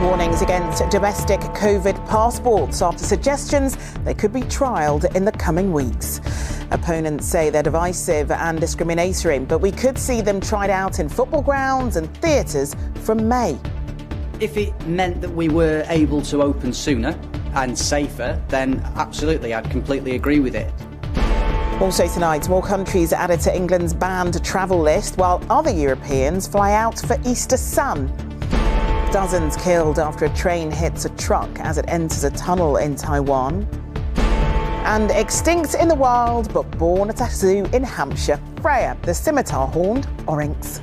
Warnings against domestic COVID passports after suggestions they could be trialled in the coming weeks. Opponents say they're divisive and discriminatory, but we could see them tried out in football grounds and theatres from May. If it meant that we were able to open sooner and safer, then absolutely, I'd completely agree with it. Also tonight, more countries added to England's banned travel list, while other Europeans fly out for Easter sun. Dozens killed after a train hits a truck as it enters a tunnel in Taiwan. And extinct in the wild, but born at a zoo in Hampshire, Freya, the scimitar-horned oryx.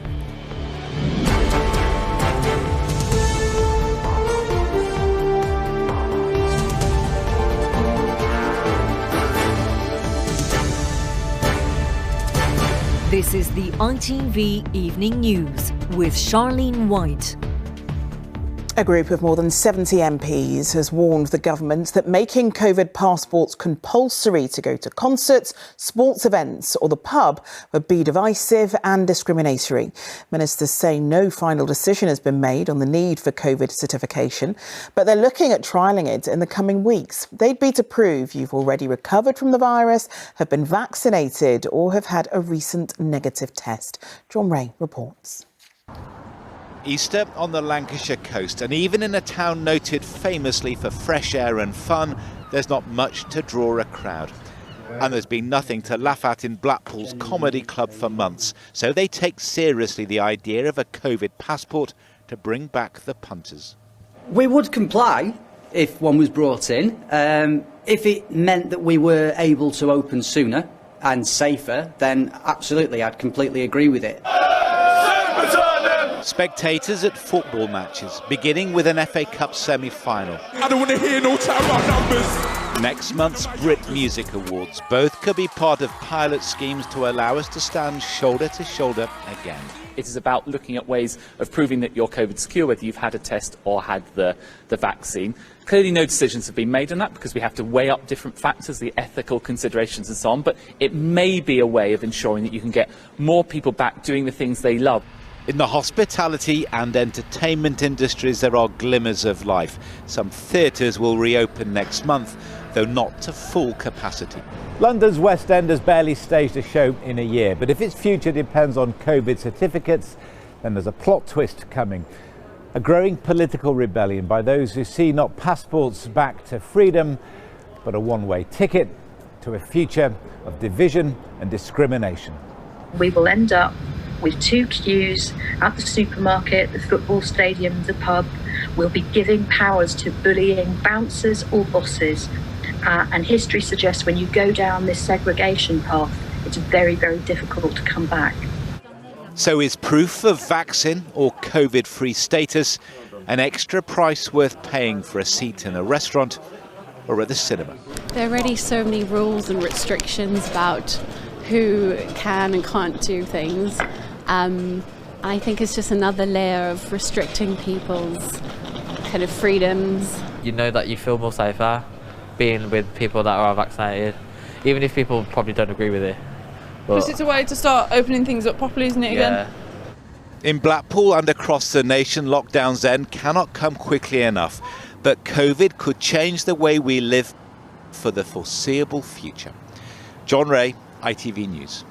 This is the ITV Evening News with Charlene White. A group of more than 70 MPs has warned the government that making COVID passports compulsory to go to concerts, sports events or the pub would be divisive and discriminatory. Ministers say no final decision has been made on the need for COVID certification, but they're looking at trialling it in the coming weeks. They'd be to prove you've already recovered from the virus, have been vaccinated or have had a recent negative test. John Ray reports. Easter on the Lancashire coast, and even in a town noted famously for fresh air and fun, there's not much to draw a crowd. And there's been nothing to laugh at in Blackpool's comedy club for months, so they take seriously the idea of a COVID passport to bring back the punters. We would comply if one was brought in. If it meant that we were able to open sooner and safer, then absolutely, I'd completely agree with it. Spectators at football matches, beginning with an FA Cup semi-final. I don't want to hear no time numbers. Next month's Brit Music Awards. Both could be part of pilot schemes to allow us to stand shoulder to shoulder again. It is about looking at ways of proving that you're COVID secure, whether you've had a test or had the vaccine. Clearly no decisions have been made on that because we have to weigh up different factors, the ethical considerations and so on, but it may be a way of ensuring that you can get more people back doing the things they love. In the hospitality and entertainment industries, there are glimmers of life. Some theatres will reopen next month, though not to full capacity. London's West End has barely staged a show in a year, but if its future depends on COVID certificates, then there's a plot twist coming. A growing political rebellion by those who see not passports back to freedom, but a one-way ticket to a future of division and discrimination. We will end up with two queues at the supermarket, the football stadium, the pub. We'll be giving powers to bullying bouncers or bosses. And history suggests when you go down this segregation path, it's very, very difficult to come back. So is proof of vaccine or COVID-free status an extra price worth paying for a seat in a restaurant or at the cinema? There are already so many rules and restrictions about who can and can't do things. I think it's just another layer of restricting people's kind of freedoms. You know that you feel more safer being with people that are vaccinated, even if people probably don't agree with it. Because it's a way to start opening things up properly, isn't it, again? In Blackpool and across the nation, lockdowns then cannot come quickly enough. But COVID could change the way we live for the foreseeable future. John Ray, ITV News.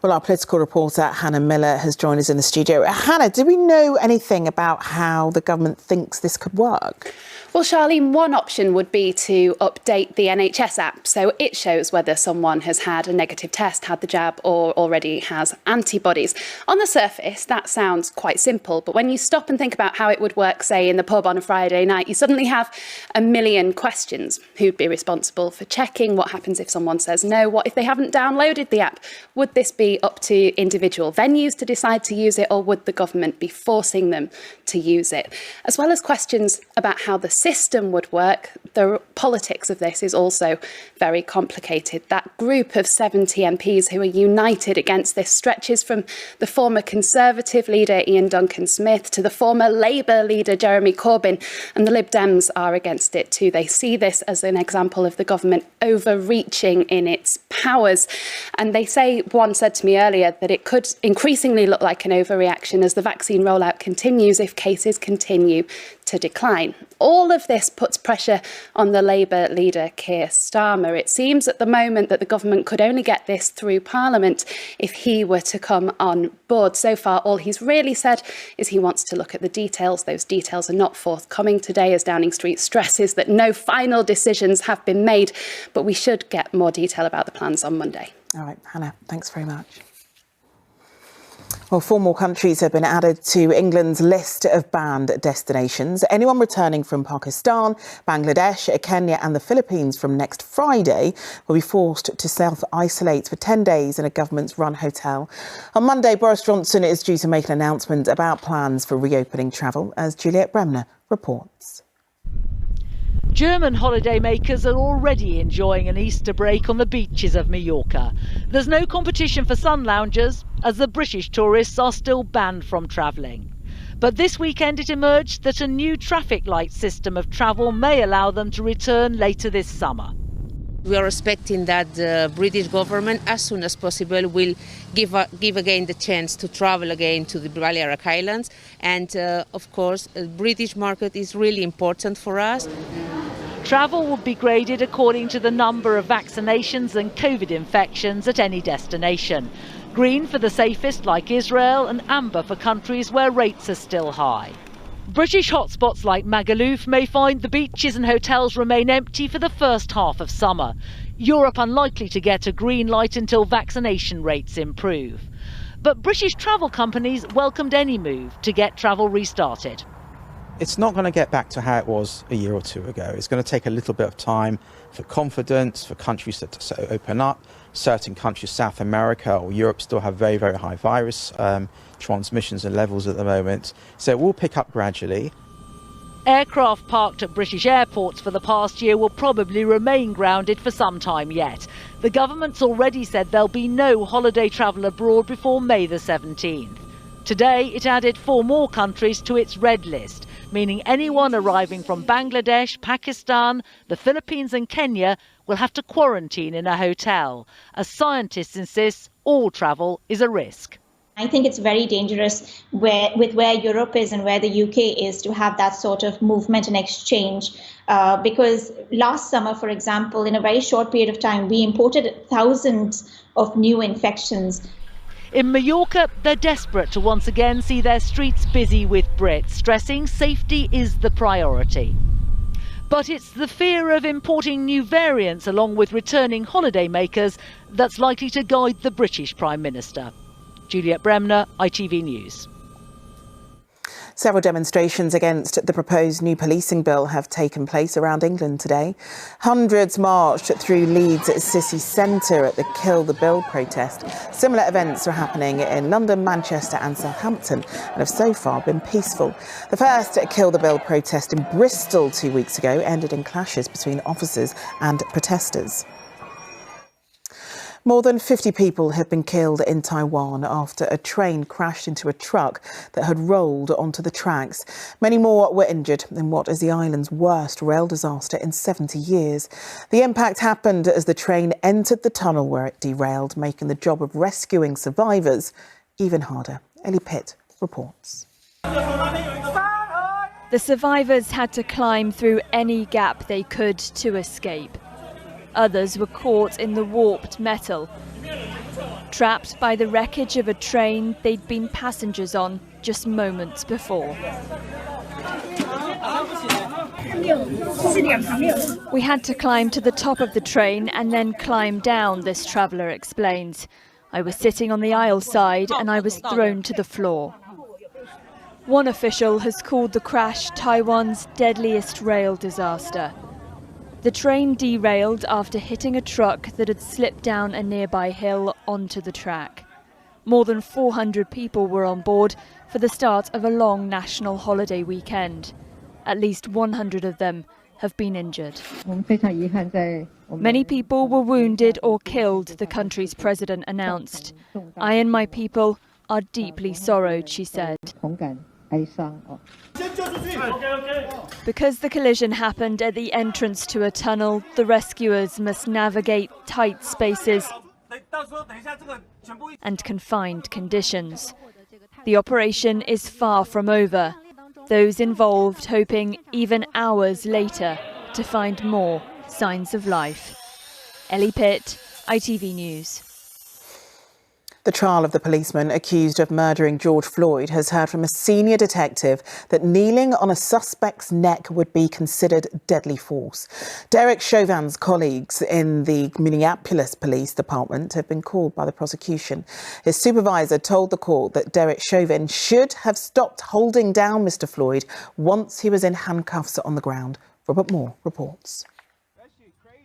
Well, our political reporter Hannah Miller has joined us in the studio. Hannah, do we know anything about how the government thinks this could work? Well, Charlene, one option would be to update the NHS app so it shows whether someone has had a negative test, had the jab or already has antibodies. On the surface, that sounds quite simple, but when you stop and think about how it would work, say, in the pub on a Friday night, you suddenly have a million questions. Who'd be responsible for checking? What happens if someone says no? What if they haven't downloaded the app? Would this be up to individual venues to decide to use it, or would the government be forcing them to use it? As well as questions about how the system would work, the politics of this is also very complicated. That group of 70 MPs who are united against this stretches from the former Conservative leader Ian Duncan-Smith to the former Labour leader Jeremy Corbyn, and the Lib Dems are against it too. They see this as an example of the government overreaching in its powers, and they say, one said to me earlier that it could increasingly look like an overreaction as the vaccine rollout continues if cases continue to decline. All of this puts pressure on the Labour leader, Keir Starmer. It seems at the moment that the government could only get this through Parliament if he were to come on board. So far, all he's really said is he wants to look at the details. Those details are not forthcoming today, as Downing Street stresses that no final decisions have been made, but we should get more detail about the plans on Monday. All right, Hannah, thanks very much. Well, 4 more countries have been added to England's list of banned destinations. Anyone returning from Pakistan, Bangladesh, Kenya and the Philippines from next Friday will be forced to self-isolate for 10 days in a government-run hotel. On Monday, Boris Johnson is due to make an announcement about plans for reopening travel, as Juliet Bremner reports. German holidaymakers are already enjoying an Easter break on the beaches of Mallorca. There's no competition for sun loungers, as the British tourists are still banned from travelling. But this weekend it emerged that a new traffic light system of travel may allow them to return later this summer. We are expecting that the British government, as soon as possible, will give again the chance to travel again to the Balearic Islands. And, of course, the British market is really important for us. Travel will be graded according to the number of vaccinations and COVID infections at any destination. Green for the safest, like Israel, and amber for countries where rates are still high. British hotspots like Magaluf may find the beaches and hotels remain empty for the first half of summer. Europe unlikely to get a green light until vaccination rates improve. But British travel companies welcomed any move to get travel restarted. It's not going to get back to how it was a year or two ago. It's going to take a little bit of time for confidence, for countries to open up. Certain countries, South America or Europe, still have very, very high virus transmissions and levels at the moment. So it will pick up gradually. Aircraft parked at British airports for the past year will probably remain grounded for some time yet. The government's already said there'll be no holiday travel abroad before May the 17th. Today, it added 4 more countries to its red list, meaning anyone arriving from Bangladesh, Pakistan, the Philippines and Kenya will have to quarantine in a hotel. As scientists insist, all travel is a risk. I think it's very dangerous with where Europe is and where the UK is to have that sort of movement and exchange. Because last summer, for example, in a very short period of time, we imported thousands of new infections. In Mallorca, they're desperate to once again see their streets busy with Brits, stressing safety is the priority. But it's the fear of importing new variants along with returning holidaymakers that's likely to guide the British Prime Minister. Juliet Bremner, ITV News. Several demonstrations against the proposed new policing bill have taken place around England today. Hundreds marched through Leeds' city centre at the Kill the Bill protest. Similar events are happening in London, Manchester and Southampton and have so far been peaceful. The first Kill the Bill protest in Bristol 2 weeks ago ended in clashes between officers and protesters. More than 50 people have been killed in Taiwan after a train crashed into a truck that had rolled onto the tracks. Many more were injured in what is the island's worst rail disaster in 70 years. The impact happened as the train entered the tunnel where it derailed, making the job of rescuing survivors even harder. Ellie Pitt reports. The survivors had to climb through any gap they could to escape. Others were caught in the warped metal, trapped by the wreckage of a train they'd been passengers on just moments before. We had to climb to the top of the train and then climb down, this traveller explains. I was sitting on the aisle side and I was thrown to the floor. One official has called the crash Taiwan's deadliest rail disaster. The train derailed after hitting a truck that had slipped down a nearby hill onto the track. More than 400 people were on board for the start of a long national holiday weekend. At least 100 of them have been injured. Many people were wounded or killed, the country's president announced. I and my people are deeply sorrowed, she said. Because the collision happened at the entrance to a tunnel, the rescuers must navigate tight spaces and confined conditions. The operation is far from over. Those involved hoping even hours later to find more signs of life. Ellie Pitt, ITV News. The trial of the policeman accused of murdering George Floyd has heard from a senior detective that kneeling on a suspect's neck would be considered deadly force. Derek Chauvin's colleagues in the Minneapolis Police Department have been called by the prosecution. His supervisor told the court that Derek Chauvin should have stopped holding down Mr. Floyd once he was in handcuffs on the ground. Robert Moore reports.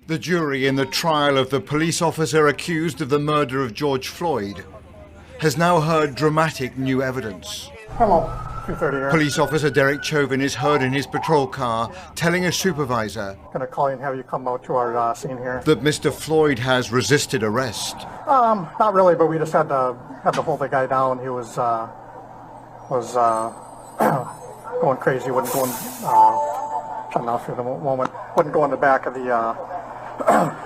The jury in the trial of the police officer accused of the murder of George Floyd has now heard dramatic new evidence. Hello, 2:30 here. Police officer Derek Chauvin is heard in his patrol car telling a supervisor Gonna call you and have you come out to our scene here. that Mr. Floyd has resisted arrest. Not really, but we just had to hold the guy down. He was going crazy. Wouldn't go in. Shutting off for the moment. Wouldn't go in the back of the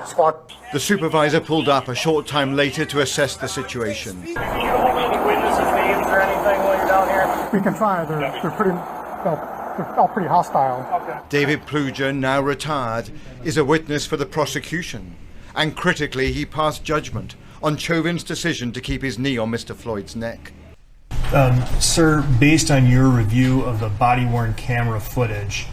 squad. The supervisor pulled up a short time later to assess the situation. Can you hold any witnesses' names or anything while you're down here? We can try. They're all pretty hostile. Okay. David Pluger, now retired, is a witness for the prosecution. And critically, he passed judgment on Chauvin's decision to keep his knee on Mr. Floyd's neck. Sir, based on your review of the body-worn camera footage,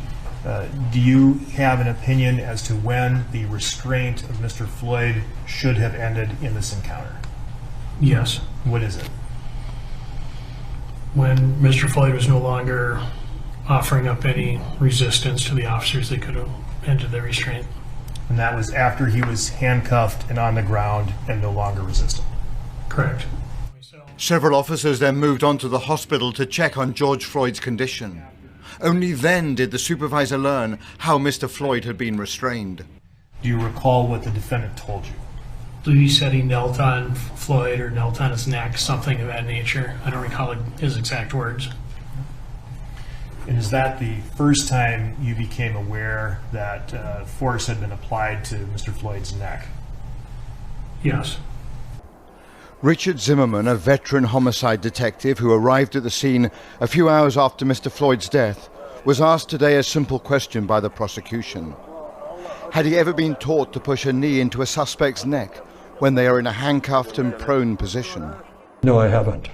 do you have an opinion as to when the restraint of Mr. Floyd should have ended in this encounter? Yes. What is it? When Mr. Floyd was no longer offering up any resistance to the officers, they could have ended the restraint. And that was after he was handcuffed and on the ground and no longer resisting? Correct. Several officers then moved on to the hospital to check on George Floyd's condition. Only then did the supervisor learn how Mr. Floyd had been restrained. Do you recall what the defendant told you? I believe he said he knelt on Floyd or knelt on his neck, something of that nature. I don't recall his exact words. And is that the first time you became aware that force had been applied to Mr. Floyd's neck? Yes. Richard Zimmerman, a veteran homicide detective who arrived at the scene a few hours after Mr. Floyd's death, was asked today a simple question by the prosecution. Had he ever been taught to push a knee into a suspect's neck when they are in a handcuffed and prone position? No, I haven't.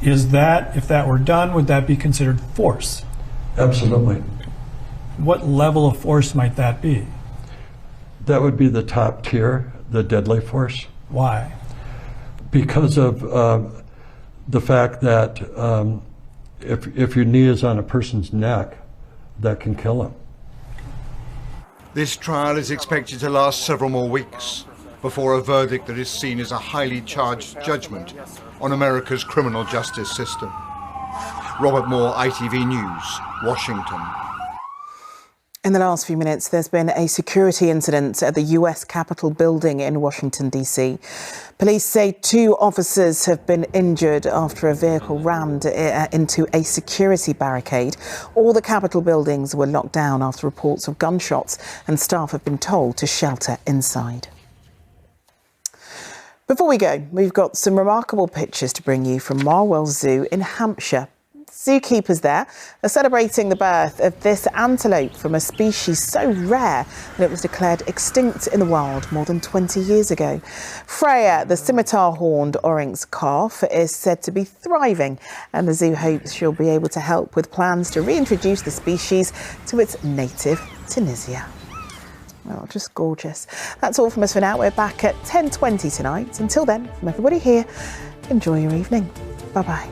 Is that, if that were done, would that be considered force? Absolutely. What level of force might that be? That would be the top tier, the deadly force. Why? Because of the fact that if your knee is on a person's neck, that can kill him. This trial is expected to last several more weeks before a verdict that is seen as a highly charged judgment on America's criminal justice system. Robert Moore, ITV News, Washington. In the last few minutes, there's been a security incident at the US Capitol building in Washington, D.C. Police say 2 officers have been injured after a vehicle rammed into a security barricade. All the Capitol buildings were locked down after reports of gunshots, and staff have been told to shelter inside. Before we go, we've got some remarkable pictures to bring you from Marwell Zoo in Hampshire. Zookeepers there are celebrating the birth of this antelope from a species so rare that it was declared extinct in the wild more than 20 years ago. Freya, the scimitar-horned oryx calf, is said to be thriving, and the zoo hopes she'll be able to help with plans to reintroduce the species to its native Tunisia. Oh, just gorgeous. That's all from us for now. We're back at 10:20 tonight. Until then, from everybody here, enjoy your evening. Bye-bye.